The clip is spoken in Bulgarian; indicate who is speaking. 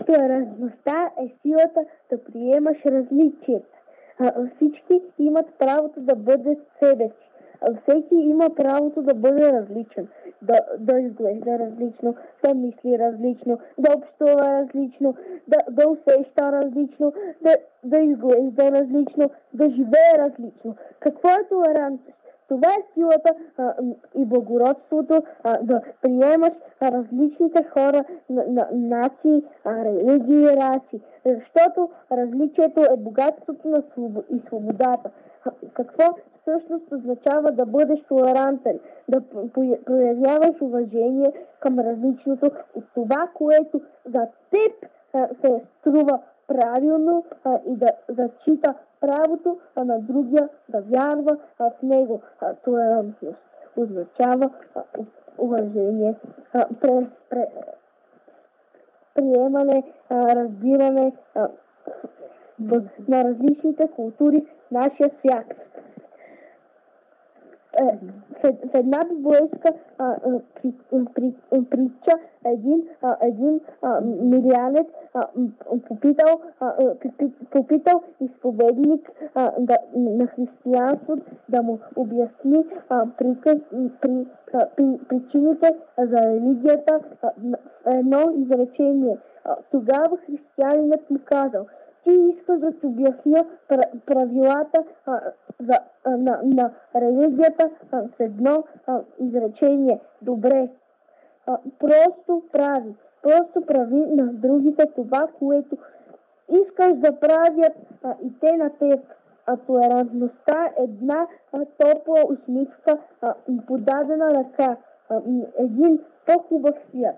Speaker 1: Толерантността е силата да приемаш различията. Всички имат правото да бъдат себе си. Всеки има правото да бъде различен, да изглежда различно, да мисли различно, да общува различно, да усеща различно, да изглежда различно, да живее различно. Какво е толерантност? Това е силата и благородството да приемаш различните хора, нации, религии и раси, защото различието е богатството и свободата. Какво всъщност означава да бъдеш толерантен? Да проявяваш уважение към различното от това, което за теб се струва правилно и да зачита правото на другия да вярва в него. Толерантност означава уважение, приемане, разбиране на различните култури в нашия свят. В една библейска притча един мирянец попитал изповедник на християнството да му обясни причините за религията в едно изречение. Тогава християнинът му казал: ти искаш да ти обясня правилата на религията с едно изречение. Добре. Просто прави на другите това, което искаш да правят и те на теб. Толерантността е една топла усмивка и подадена ръка. Един по-хубав свят.